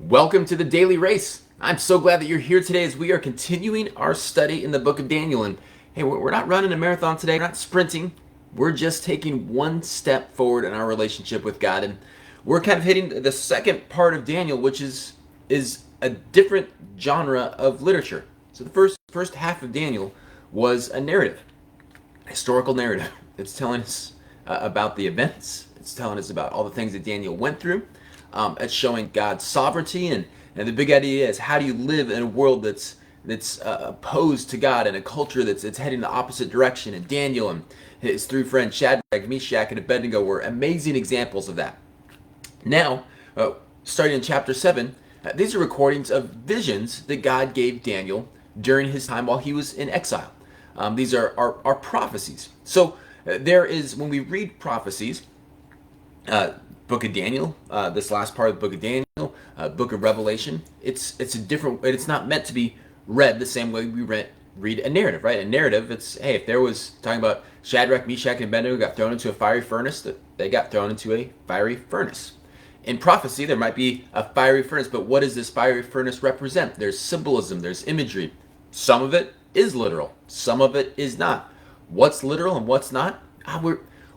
Welcome to the Daily Race. I'm so glad that you're here today as we are continuing our study in the book of Daniel. And hey, we're not running a marathon today, we're not sprinting. We're just taking one step forward in our relationship with God. And we're kind of hitting the second part of Daniel, which is a different genre of literature. So the first half of Daniel was a narrative, a historical narrative. It's telling us about the events. It's telling us about all the things that Daniel went through. It's showing God's sovereignty, and the big idea is how do you live in a world that's opposed to God, and a culture that's heading the opposite direction. And Daniel and his three friends Shadrach, Meshach, and Abednego were amazing examples of that. Now, starting in chapter 7, these are recordings of visions that God gave Daniel during his time while he was in exile. These are prophecies. So there is, when we read prophecies, book of Daniel, this last part of the book of Daniel, book of Revelation, it's a different, it's not meant to be read the same way we read a narrative, right? A narrative, it's, hey, if there was talking about Shadrach, Meshach, and Abednego got thrown into a fiery furnace, they got thrown into a fiery furnace. In prophecy, there might be a fiery furnace, but what does this fiery furnace represent? There's symbolism, there's imagery. Some of it is literal, some of it is not. What's literal and what's not?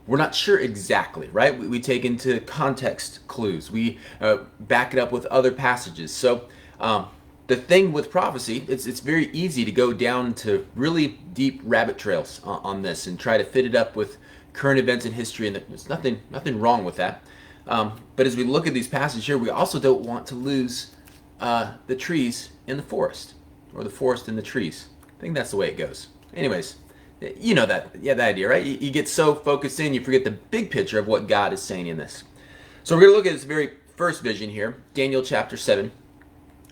We're not sure exactly, right? We take into context clues. We back it up with other passages. So the thing with prophecy, it's very easy to go down to really deep rabbit trails on this and try to fit it up with current events in history, and there's nothing wrong with that. But as we look at these passages here, we also don't want to lose the trees in the forest, or the forest in the trees. I think that's the way it goes. Anyways, you know that, yeah, the idea, right? You get so focused in, you forget the big picture of what God is saying in this. So we're going to look at this very first vision here, Daniel chapter 7.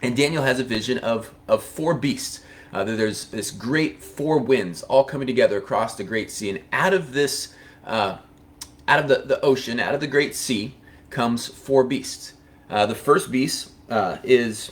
And Daniel has a vision of four beasts. There's this great four winds all coming together across the great sea. And out of this, out of the ocean, out of the great sea, comes four beasts. The first beast is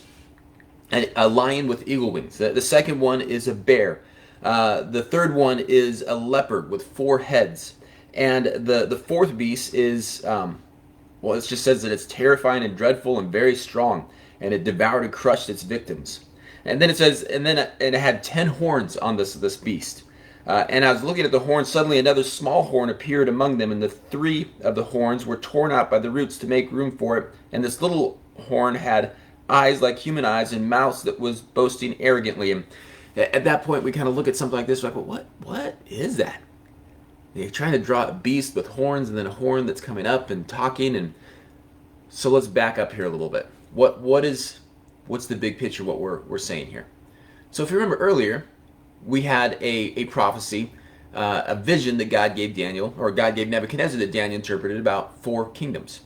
a lion with eagle wings. The second one is a bear. The third one is a leopard with four heads. And the fourth beast is, well, it just says that it's terrifying and dreadful and very strong, and it devoured and crushed its victims. And then it says, and it had 10 horns on this beast. And I was looking at the horns, suddenly another small horn appeared among them, and the three of the horns were torn out by the roots to make room for it. And this little horn had eyes like human eyes and mouths that was boasting arrogantly. And at that point, we kind of look at something like this, like, well, what is that? You're trying to draw a beast with horns and then a horn that's coming up and talking. And so let's back up here a little bit. What's the big picture, what we're saying here? So if you remember earlier, we had a prophecy, a vision that God gave Daniel, or God gave Nebuchadnezzar, that Daniel interpreted about four kingdoms.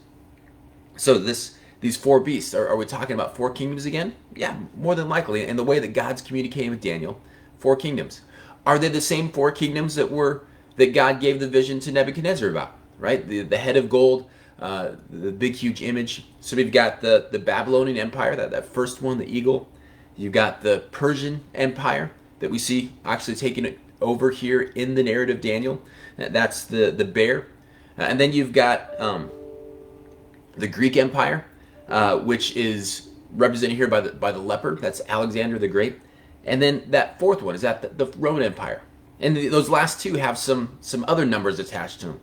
So these four beasts, are we talking about four kingdoms again? Yeah, more than likely. And the way that God's communicating with Daniel, four kingdoms. Are they the same four kingdoms that God gave the vision to Nebuchadnezzar about? Right? The head of gold, the big huge image. So we've got the Babylonian Empire, that first one, the eagle. You've got the Persian Empire that we see actually taking it over here in the narrative of Daniel. That's the bear. And then you've got the Greek Empire, which is represented here by the leopard. That's Alexander the Great. And then that fourth one is that the Roman Empire. And those last two have some other numbers attached to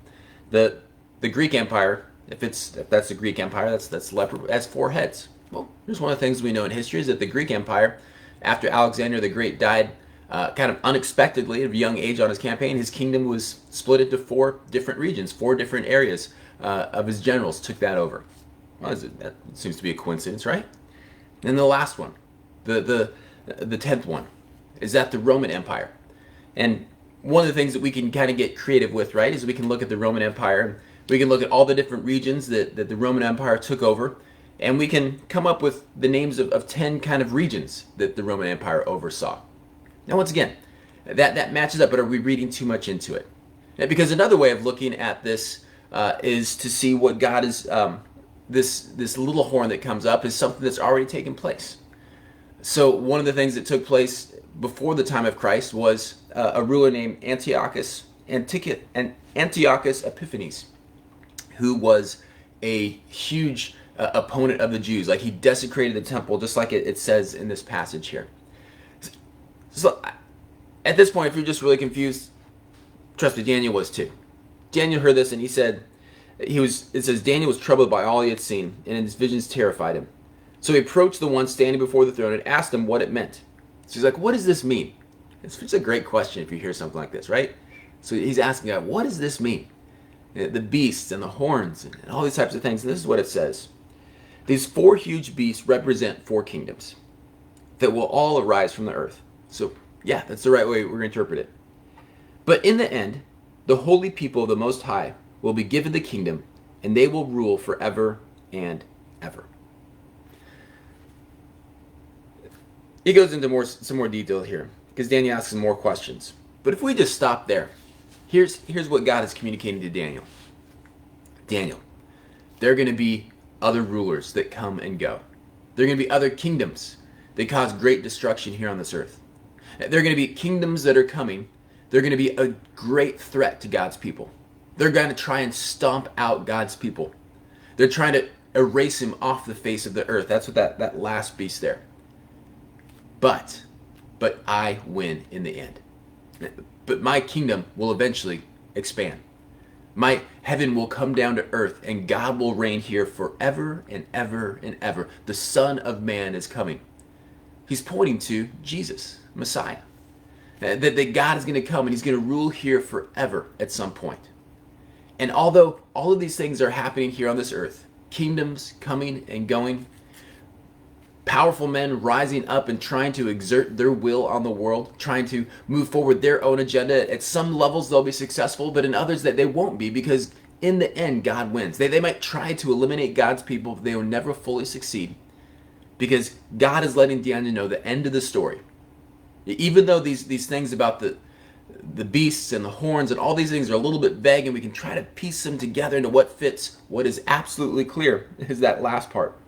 them. The Greek Empire, if that's the Greek Empire, that's leopard, that's four heads. Well, here's one of the things we know in history is that the Greek Empire, after Alexander the Great died kind of unexpectedly at a young age on his campaign, his kingdom was split into four different regions, four different areas of his generals took that over. Well, that seems to be a coincidence, right? And then the last one, the 10th one, is that the Roman Empire. And one of the things that we can kind of get creative with, right, is we can look at the Roman Empire. We can look at all the different regions that the Roman Empire took over, and we can come up with the names of 10 kind of regions that the Roman Empire oversaw. Now, once again, that matches up, but are we reading too much into it? Because another way of looking at this is to see what God is, this little horn that comes up is something that's already taken place. So one of the things that took place before the time of Christ was a ruler named Antiochus Epiphanes, who was a huge opponent of the Jews. Like he desecrated the temple, just like it says in this passage here. So at this point, if you're just really confused, trust me, Daniel was too. Daniel heard this and he said, it says, Daniel was troubled by all he had seen, and his visions terrified him. So he approached the one standing before the throne and asked him what it meant. So he's like, what does this mean? It's a great question if you hear something like this, right? So he's asking God, what does this mean? The beasts and the horns and all these types of things. And this is what it says. These 4 huge beasts represent 4 kingdoms that will all arise from the earth. So yeah, that's the right way we're going to interpret it. But in the end, the holy people of the Most High will be given the kingdom, and they will rule forever and ever. He goes into some more detail here, because Daniel asks some more questions. But if we just stop there, here's what God is communicating to Daniel. Daniel, there are going to be other rulers that come and go. There are going to be other kingdoms that cause great destruction here on this earth. There are going to be kingdoms that are coming. They're going to be a great threat to God's people. They're going to try and stomp out God's people. They're trying to erase him off the face of the earth. That's what that last beast there. But I win in the end. But my kingdom will eventually expand. My heaven will come down to earth, and God will reign here forever and ever and ever. The Son of Man is coming. He's pointing to Jesus, Messiah. That God is going to come and he's going to rule here forever at some point. And although all of these things are happening here on this earth, kingdoms coming and going, powerful men rising up and trying to exert their will on the world, trying to move forward their own agenda. At some levels they'll be successful, but in others that they won't be, because in the end God wins. They might try to eliminate God's people, but they will never fully succeed, because God is letting Daniel know the end of the story. Even though these things about the beasts and the horns and all these things are a little bit vague, and we can try to piece them together into what fits, what is absolutely clear is that last part.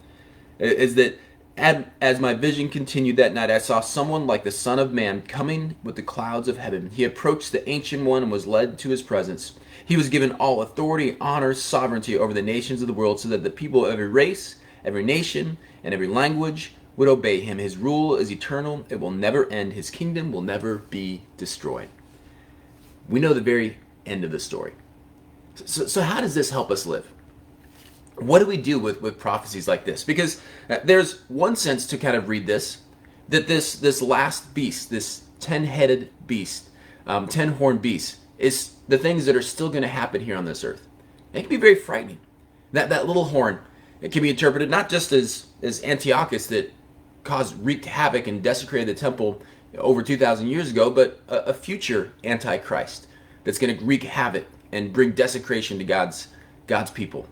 Is that as my vision continued that night, I saw someone like the Son of Man coming with the clouds of heaven. He approached the Ancient One and was led to his presence. He was given all authority, honor, sovereignty over the nations of the world, so that the people of every race, every nation, and every language would obey him. His rule is eternal. It will never end. His kingdom will never be destroyed. We know the very end of the story. So how does this help us live? What do we do with prophecies like this? Because there's one sense to kind of read this, that this last beast, this 10-headed beast, 10-horned beast, is the things that are still going to happen here on this earth. It can be very frightening. That little horn, it can be interpreted not just as Antiochus that wreaked havoc and desecrated the temple over 2,000 years ago, but a future Antichrist that's going to wreak havoc and bring desecration to God's people.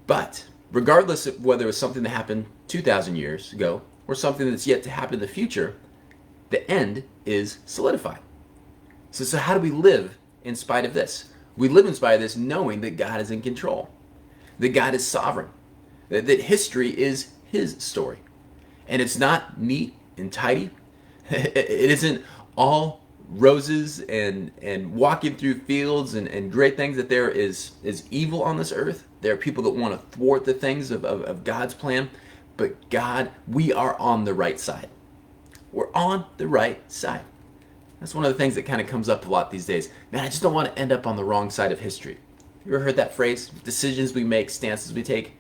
But regardless of whether it was something that happened 2,000 years ago or something that's yet to happen in the future, the end is solidified. So how do we live in spite of this? We live in spite of this knowing that God is in control, that God is sovereign, that history is his story. And it's not neat and tidy. It isn't all roses and walking through fields and great things, that there is evil on this earth. There are people that want to thwart the things of God's plan. But God, we are on the right side. We're on the right side. That's one of the things that kind of comes up a lot these days. Man, I just don't want to end up on the wrong side of history. You ever heard that phrase? Decisions we make, stances we take.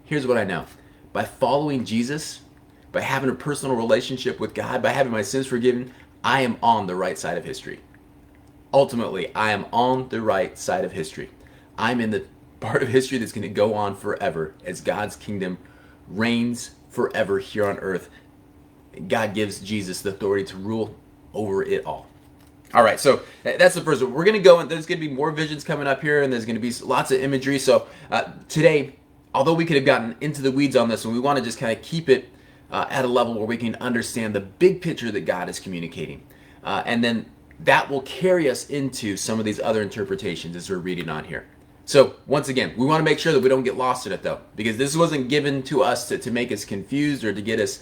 Here's what I know. By following Jesus, by having a personal relationship with God, by having my sins forgiven, I am on the right side of history. Ultimately, I am on the right side of history. I'm in the part of history that's going to go on forever as God's kingdom reigns forever here on earth. God gives Jesus the authority to rule over it all. All right, so that's the first one. We're going to go, and there's going to be more visions coming up here, and there's going to be lots of imagery. So today, although we could have gotten into the weeds on this one, we want to just kind of keep it at a level where we can understand the big picture that God is communicating. And then that will carry us into some of these other interpretations as we're reading on here. So once again, we want to make sure that we don't get lost in it, though, because this wasn't given to us to make us confused or to get us,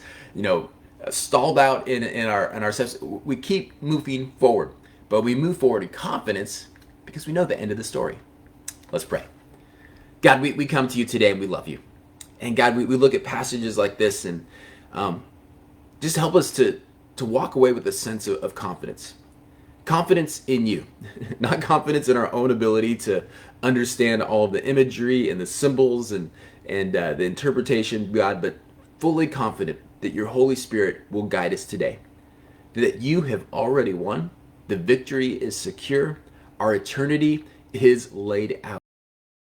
stalled out in our steps. We keep moving forward, but we move forward in confidence because we know the end of the story. Let's pray. God, we come to you today and we love you. And God, we look at passages like this, and just help us to walk away with a sense of confidence. Confidence in you, not confidence in our own ability to understand all of the imagery and the symbols and the interpretation, God, but fully confident that your Holy Spirit will guide us today. That you have already won. The victory is secure. Our eternity is laid out.